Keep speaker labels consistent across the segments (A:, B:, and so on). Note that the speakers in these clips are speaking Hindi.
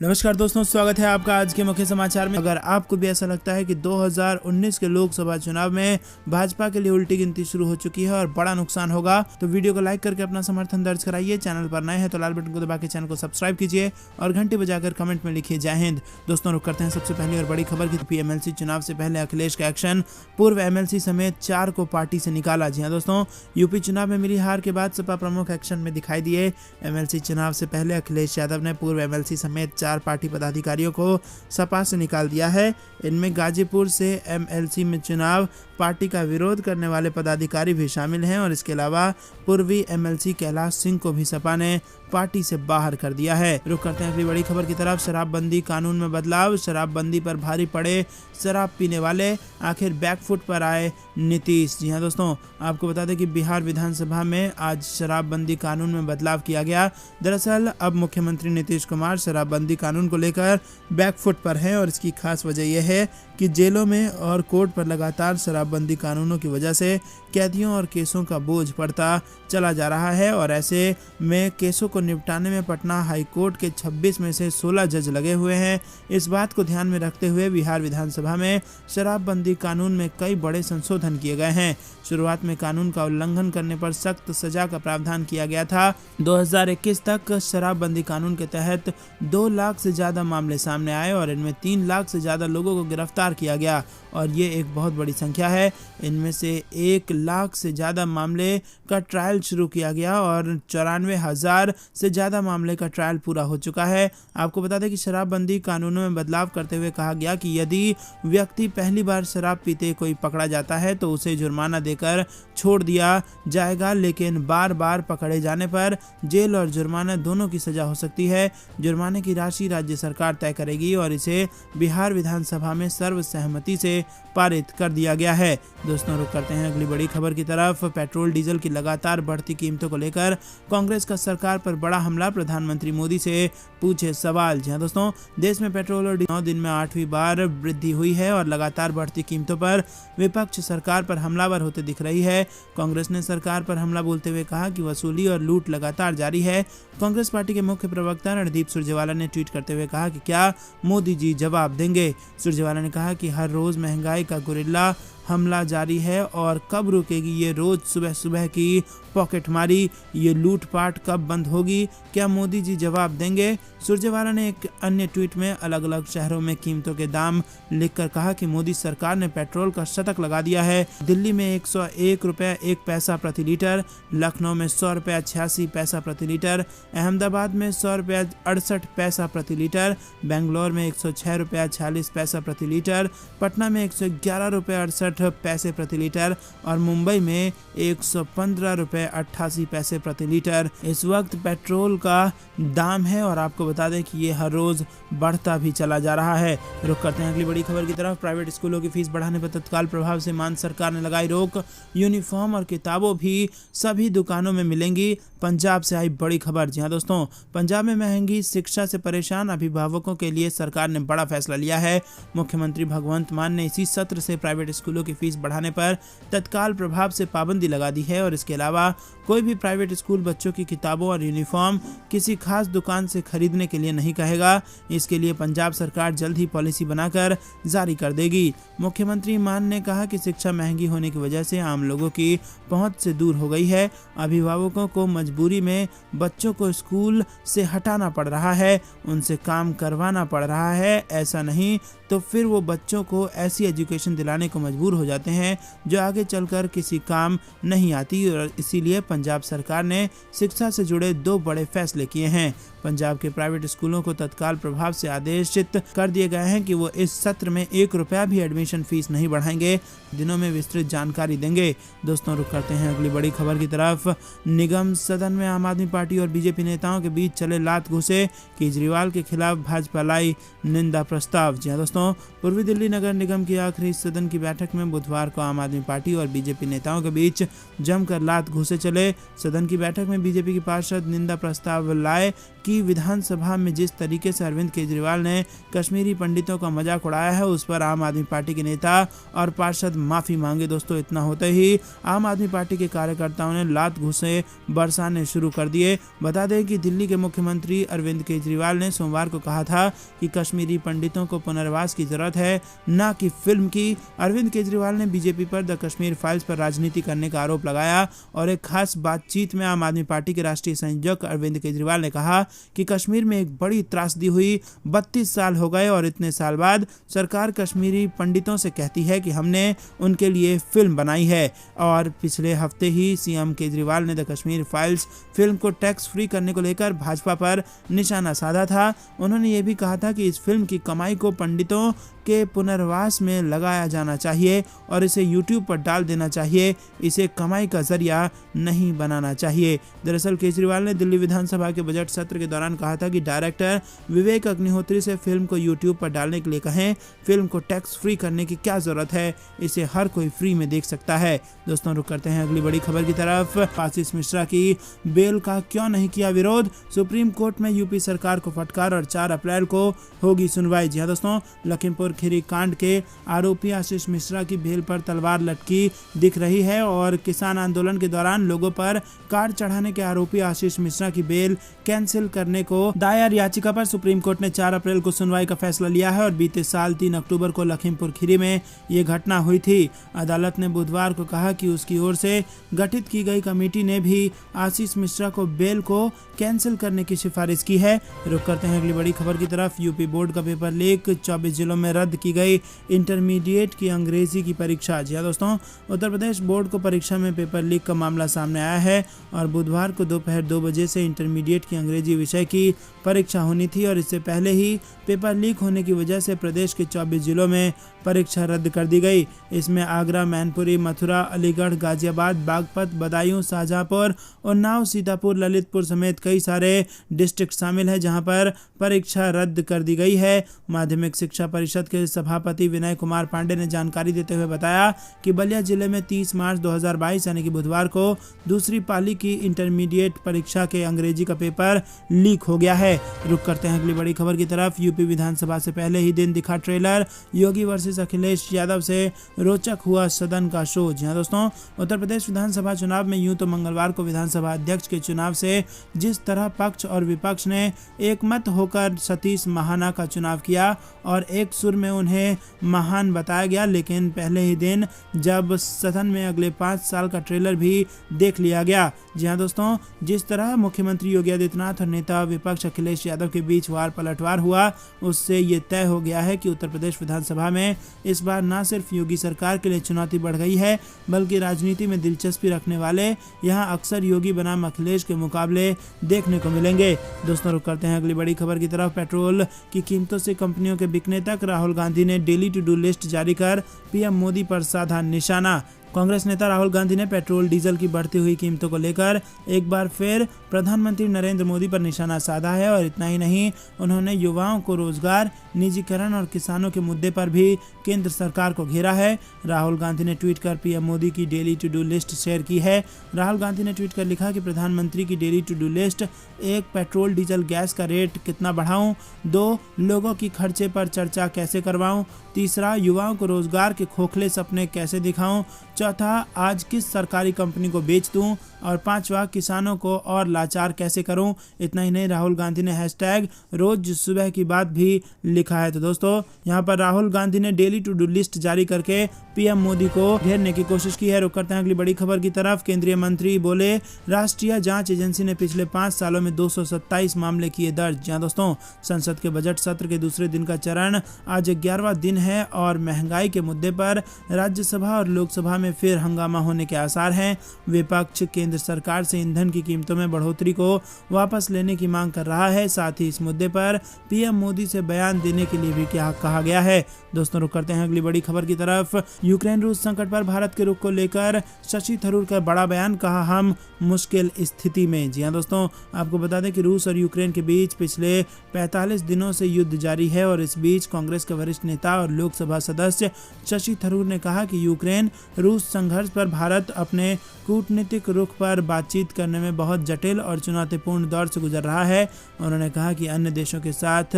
A: नमस्कार दोस्तों, स्वागत है आपका आज के मुख्य समाचार में। अगर आपको भी ऐसा लगता है कि 2019 के लोकसभा चुनाव में भाजपा के लिए उल्टी गिनती शुरू हो चुकी है और बड़ा नुकसान होगा, तो वीडियो को लाइक करके अपना समर्थन दर्ज कराइए। चैनल पर नए हैं तो लाल बटन को दबा के चैनल को सब्सक्राइब कीजिए और घंटी बजाकर कमेंट में लिखिए जय हिंद। दोस्तों, रुक करते हैं सबसे पहली और बड़ी खबर की। एमएलसी चुनाव से पहले अखिलेश का एक्शन, पूर्व एमएलसी समेत 4 को पार्टी से निकाला। जी हाँ दोस्तों, यूपी चुनाव में मिली हार के बाद सपा प्रमुख एक्शन में दिखाई दिए। एमएलसी चुनाव से पहले अखिलेश यादव ने पूर्व एमएलसी समेत 4 पार्टी पदाधिकारियों को सपा से निकाल दिया है। इनमें गाजीपुर से एमएलसी में चुनाव पार्टी का विरोध करने वाले पदाधिकारी भी शामिल हैं और इसके अलावा पूर्वी एमएलसी कैलाश सिंह को भी सपा ने पार्टी से बाहर कर दिया है। रुक करते हैं अगली बड़ी खबर की तरफ। शराबबंदी कानून में बदलाव, शराबबंदी पर भारी पड़े शराब पीने वाले, आखिर बैकफुट पर आए नीतीश। जी हाँ दोस्तों, आपको बता दें कि बिहार विधानसभा में आज शराबबंदी कानून में बदलाव किया गया। दरअसल अब मुख्यमंत्री नीतीश कुमार शराबबंदी कानून को लेकर बैकफुट पर हैं और इसकी खास वजह यह है कि जेलों में और कोर्ट पर लगातार शराबबंदी कानूनों की वजह से कैदियों और केसों का बोझ बढ़ता चला जा रहा है और ऐसे में केसों को निपटाने में पटना हाई कोर्ट के 26 में से 16 जज लगे हुए हैं। इस बात को ध्यान में रखते हुए बिहार विधानसभा में शराबबंदी कानून में कई बड़े संशोधन किए गए हैं। शुरुआत में कानून का उल्लंघन करने पर सख्त सजा का प्रावधान किया गया था। 2021 तक शराबबंदी कानून के तहत 2 लाख से ज्यादा मामले सामने आए और इनमें 3 लाख से ज्यादा लोगों को गिरफ्तार किया गया और ये एक बहुत बड़ी संख्या है। इनमें से 1 लाख से ज्यादा मामले का ट्रायल शुरू किया गया और 94,000 से ज्यादा मामले का ट्रायल पूरा हो चुका है। आपको बता दें कि शराबबंदी कानूनों में बदलाव करते हुए कहा गया कि यदि व्यक्ति पहली बार शराब पीते कोई पकड़ा जाता है तो उसे जुर्माना देकर छोड़ दिया जाएगा, लेकिन बार बार पकड़े जाने पर जेल और जुर्माना दोनों की सजा हो सकती है। जुर्माने की राशि राज्य सरकार तय करेगी और इसे बिहार विधानसभा में सर्वसहमति से पारित कर दिया गया है। दोस्तों, रुक करते हैं अगली बड़ी खबर की तरफ। पेट्रोल डीजल की लगातार बढ़ती कीमतों को लेकर कांग्रेस का सरकार पर बड़ा हमला, प्रधानमंत्री मोदी से पूछे सवाल। जी हाँ दोस्तों, देश में पेट्रोल और 9 दिन में 8वीं बार वृद्धि हुई है और लगातार बढ़ती कीमतों पर विपक्ष सरकार पर हमलावर होते दिख रही है। कांग्रेस ने सरकार पर हमला बोलते हुए कहा कि वसूली और लूट लगातार जारी है। कांग्रेस पार्टी के मुख्य प्रवक्ता रणदीप सुरजेवाला ने ट्वीट करते हुए कहा कि क्या मोदी जी जवाब देंगे। सुरजेवाला ने कहा कि हर रोज महंगाई का गुरिल्ला हमला जारी है और कब रुकेगी ये रोज सुबह सुबह की पॉकेटमारी, ये लूटपाट कब बंद होगी, क्या मोदी जी जवाब देंगे। सुरजेवाला ने एक अन्य ट्वीट में अलग अलग शहरों में कीमतों के दाम लिखकर कहा कि मोदी सरकार ने पेट्रोल का शतक लगा दिया है। दिल्ली में 101 रुपये 1 पैसा प्रति लीटर, लखनऊ में 100 रुपये 86 पैसा प्रति लीटर, अहमदाबाद में 100 रुपये 68 पैसा प्रति लीटर, बेंगलोर में 106 रुपये 46 पैसा प्रति लीटर, पटना में 111 रुपये 68 पैसे प्रति लीटर और मुंबई में 115 रुपये 88 पैसे प्रति लीटर इस वक्त पेट्रोल का दाम है और आपको बता दें कि ये हर रोज बढ़ता भी चला जा रहा है। रुक करते हैं अगली बड़ी खबर की तरफ। प्राइवेट स्कूलों की फीस बढ़ाने पर तत्काल प्रभाव से मान सरकार ने लगाई रोक, यूनिफॉर्म और किताबों भी सभी दुकानों में मिलेंगी। पंजाब से आई बड़ी खबर। जी हाँ दोस्तों, पंजाब में महंगी शिक्षा से परेशान अभिभावकों के लिए सरकार ने बड़ा फैसला लिया है। मुख्यमंत्री भगवंत मान ने इसी सत्र से प्राइवेट स्कूलों की फीस बढ़ाने पर तत्काल प्रभाव से पाबंदी लगा दी है और इसके अलावा कोई भी प्राइवेट स्कूल बच्चों की किताबों और यूनिफॉर्म किसी खास दुकान से खरीदने के लिए नहीं कहेगा। इसके लिए पंजाब सरकार जल्द ही पॉलिसी बनाकर जारी कर देगी। मुख्यमंत्री मान ने कहा कि शिक्षा महंगी होने की वजह से आम लोगों की पहुंच से दूर हो गई है। अभिभावकों को मजबूरी में बच्चों को स्कूल से हटाना पड़ रहा है, उनसे काम करवाना पड़ रहा है। ऐसा नहीं तो फिर वो बच्चों को ऐसी एजुकेशन दिलाने को मजबूर हो जाते हैं जो आगे चलकर किसी काम नहीं आती और इसीलिए पंजाब सरकार ने शिक्षा से जुड़े 2 बड़े फैसले किए हैं। पंजाब के प्राइवेट स्कूलों को तत्काल प्रभाव से आदेशित कर दिए गए हैं कि वो इस सत्र में 1 रुपया भी एडमिशन फीस नहीं बढ़ाएंगे। दिनों में विस्तृत जानकारी देंगे। दोस्तों, रुक करते हैं अगली बड़ी खबर की तरफ। निगम सदन में आम आदमी पार्टी और बीजेपी नेताओं के बीच चले लात घुसे, केजरीवाल के खिलाफ भाजपा लाई निंदा प्रस्ताव। जी हाँ दोस्तों, पूर्वी दिल्ली नगर निगम की आखिरी सदन की बैठक में बुधवार को आम आदमी पार्टी और बीजेपी नेताओं के बीच जमकर लात घुसे से चले। सदन की बैठक में बीजेपी की पार्षद निंदा प्रस्ताव लाए कि विधानसभा में जिस तरीके से अरविंद केजरीवाल ने कश्मीरी पंडितों का मजाक उड़ाया है उस पर आम आदमी पार्टी के नेता और पार्षद माफी मांगे। दोस्तों, इतना होते ही आम आदमी पार्टी के कार्यकर्ताओं ने लात घूंसे बरसाने शुरू कर दिए। बता दें कि दिल्ली के मुख्यमंत्री अरविंद केजरीवाल ने सोमवार को कहा था कि कश्मीरी पंडितों को पुनर्वास की जरूरत है, न कि फिल्म की। अरविंद केजरीवाल ने बीजेपी पर द कश्मीर फाइल्स पर राजनीति करने का आरोप लगाया और एक खास बातचीत में आम आदमी पार्टी के राष्ट्रीय संयोजक अरविंद केजरीवाल ने कहा कि कश्मीर में एक बड़ी त्रासदी हुई, 32 साल हो गए और इतने साल बाद सरकार कश्मीरी पंडितों से कहती है कि हमने उनके लिए फिल्म बनाई है। और पिछले हफ्ते ही सीएम केजरीवाल ने द कश्मीर फाइल्स फिल्म को टैक्स फ्री करने को लेकर भाजपा पर निशाना साधा था। उन्होंने ये भी कहा था कि इस फिल्म की कमाई को पंडितों के पुनर्वास में लगाया जाना चाहिए और इसे यूट्यूब पर डाल देना चाहिए, इसे कमाई का जरिया नहीं बनाना चाहिए। दरअसल केजरीवाल ने दिल्ली विधानसभा के बजट सत्र के दौरान कहा था कि डायरेक्टर विवेक अग्निहोत्री से फिल्म को यूट्यूब पर डालने के लिए कहें। फिल्म को टैक्स फ्री करने की क्या जरूरत है, इसे हर कोई फ्री में देख सकता है। दोस्तों, रुक करते हैं अगली बड़ी खबर की तरफ। आशीष मिश्रा की बेल का क्यों नहीं किया विरोध, सुप्रीम कोर्ट में यूपी सरकार को फटकार और 4 अप्रैल को होगी सुनवाई। जी हां दोस्तों, लखीमपुर खीरी कांड के आरोपी आशीष मिश्रा की बेल पर तलवार लटकी दिख रही है और किसान आंदोलन के दौरान लोगों पर कार्ड चढ़ाने के आरोपी आशीष मिश्रा की बेल कैंसिल करने को दायर याचिका पर सुप्रीम कोर्ट ने 4 अप्रैल को सुनवाई का फैसला लिया है और बीते साल 3 अक्टूबर को लखीमपुर खीरी में ये घटना हुई थी। अदालत ने बुधवार को कहा कि उसकी ओर से गठित की गई कमेटी ने भी आशीष मिश्रा को बेल को कैंसिल करने की सिफारिश की है। रुक करते हैं अगली बड़ी खबर की तरफ। यूपी बोर्ड का पेपर लीक, 24 जिलों में रद्द की गई इंटरमीडिएट की अंग्रेजी की परीक्षा। जी हां दोस्तों, उत्तर प्रदेश बोर्ड को परीक्षा में पेपर लीक का मामला सामने आया है और बुधवार को दोपहर 2 बजे से इंटरमीडिएट की अंग्रेजी विषय की परीक्षा होनी थी और इससे पहले ही पेपर लीक होने की वजह से प्रदेश के 24 जिलों में परीक्षा रद्द कर दी गई। इसमें आगरा, मैनपुरी, मथुरा, अलीगढ़, गाजियाबाद, बागपत, बदायूं, शाहजहांपुर, उन्नाव, सीतापुर, ललितपुर समेत कई सारे डिस्ट्रिक्ट शामिल हैं जहां पर परीक्षा रद्द कर दी गई है। माध्यमिक शिक्षा परिषद के सभापति विनय कुमार पांडे ने जानकारी देते हुए बताया कि बलिया जिले में 30 मार्च 2022 यानी कि बुधवार को दूसरी पाली की इंटरमीडिएट परीक्षा के अंग्रेजी का पेपर लीक हो गया है। रुक करते हैं अगली बड़ी खबर की तरफ। यूपी विधानसभा से पहले ही दिन दिखा ट्रेलर, योगी वर्सेस अखिलेश यादव से रोचक हुआ सदन का शो। जी हां दोस्तों, उत्तर प्रदेश विधानसभा चुनाव में यूं तो मंगलवार को विधानसभा अध्यक्ष के चुनाव से जिस तरह पक्ष और विपक्ष ने एकमत होकर सतीश महाना का चुनाव किया और एक सुर में उन्हें महान बताया गया, लेकिन पहले ही दिन जब सदन में अगले 5 साल का ट्रेलर भी देख लिया गया। जी हां दोस्तों, जिस तरह मुख्यमंत्री योगी आदित्यनाथ और नेता विपक्ष अखिलेश यादव के बीच वार पलटवार हुआ, उससे ये तय हो गया है कि उत्तर प्रदेश विधानसभा में इस बार न सिर्फ योगी सरकार के लिए चुनौती बढ़ गई है, बल्कि राजनीति में दिलचस्पी रखने वाले यहां अक्सर योगी बनाम अखिलेश के मुकाबले देखने को मिलेंगे। दोस्तों, रुक करते हैं अगली बड़ी खबर की तरफ। पेट्रोल की कीमतों से कंपनियों के बिकने तक, राहुल गांधी ने डेली टू डू लिस्ट जारी कर पीएम मोदी पर साधा निशाना। कांग्रेस नेता राहुल गांधी ने पेट्रोल डीजल की बढ़ती हुई कीमतों को लेकर एक बार फिर प्रधानमंत्री नरेंद्र मोदी पर निशाना साधा है और इतना ही नहीं, उन्होंने युवाओं को रोजगार, निजीकरण और किसानों के मुद्दे पर भी केंद्र सरकार को घेरा है। राहुल गांधी ने ट्वीट कर पीएम मोदी की डेली टू डू लिस्ट शेयर की है। राहुल गांधी ने ट्वीट कर लिखा कि प्रधानमंत्री की daily to do list: 1. Petrol diesel gas का रेट कितना बढ़ाऊं? 2. लोगों की खर्चे पर चर्चा कैसे करवाऊं? 3. युवाओं को रोजगार के खोखले सपने कैसे दिखाऊं? 4. आज किस सरकारी कंपनी को बेच दूं? और 5वां, किसानों को और लाचार कैसे करूं? इतना ही नहीं, राहुल गांधी ने हैशटैग रोज सुबह की बात भी लिखा है। तो दोस्तों, यहाँ पर राहुल गांधी ने डेली टू डू लिस्ट जारी करके पीएम मोदी को घेरने की कोशिश की है। रुक करते हैं अगली बड़ी खबर की तरफ। केंद्रीय मंत्री बोले, राष्ट्रीय जांच एजेंसी ने पिछले 5 सालों में 227 मामले किए दर्ज। जहाँ दोस्तों, संसद के बजट सत्र के दूसरे दिन का चरण आज 11वां दिन है और महंगाई के मुद्दे पर राज्यसभा और लोकसभा में फिर हंगामा होने के आसार हैं। विपक्ष केंद्र सरकार से ईंधन की कीमतों में बढ़ोतरी को वापस लेने की मांग कर रहा है। साथ ही इस मुद्दे पर पीएम मोदी से बयान देने के लिए भी क्या कहा गया है। दोस्तों, रुक करते हैं अगली बड़ी खबर की तरफ। यूक्रेन रूस संकट पर भारत के रुख को लेकर शशि थरूर का बड़ा बयान, कहा हम मुश्किल स्थिति में। जी हां दोस्तों, आपको बता दें कि रूस और यूक्रेन के बीच पिछले 45 दिनों से युद्ध जारी है और इस बीच कांग्रेस के वरिष्ठ नेता और लोकसभा सदस्य शशि थरूर ने कहा कि यूक्रेन रूस उस संघर्ष पर भारत अपने कूटनीतिक रुख पर बातचीत करने में बहुत जटिल और चुनौतीपूर्ण दौर से गुजर रहा है। उन्होंने कहा कि अन्य देशों के साथ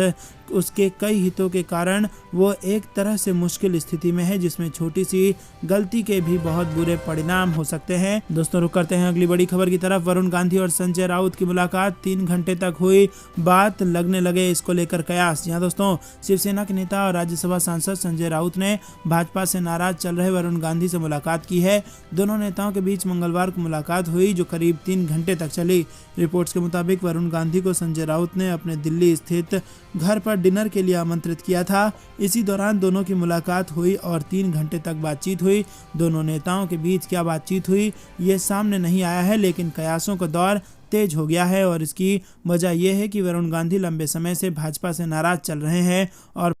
A: उसके कई हितों के कारण वो एक तरह से मुश्किल स्थिति में है, जिसमें छोटी सी गलती के भी बहुत बुरे परिणाम हो सकते हैं। दोस्तों रुक करते हैं अगली बड़ी खबर की तरफ। वरुण गांधी और संजय राउत की मुलाकात 3 घंटे तक हुई, बात लगने लगे इसको लेकर कयास। यहाँ दोस्तों शिवसेना के नेता और राज्यसभा सांसद संजय राउत ने भाजपा से नाराज चल रहे वरुण गांधी से मुलाकात की है। दोनों नेताओं के बीच मंगलवार को मुलाकात हुई, जो करीब 3 घंटे तक चली। रिपोर्ट्स के मुताबिक वरुण गांधी को संजय राउत ने अपने दिल्ली स्थित घर पर डिनर के लिए आमंत्रित किया था। इसी दौरान दोनों की मुलाकात हुई और 3 घंटे तक बातचीत हुई। दोनों नेताओं के बीच क्या बातचीत हुई ये सामने नहीं आया है, लेकिन कयासों का दौर तेज हो गया है और इसकी वजह यह है कि वरुण गांधी लंबे समय से भाजपा से नाराज चल रहे हैं और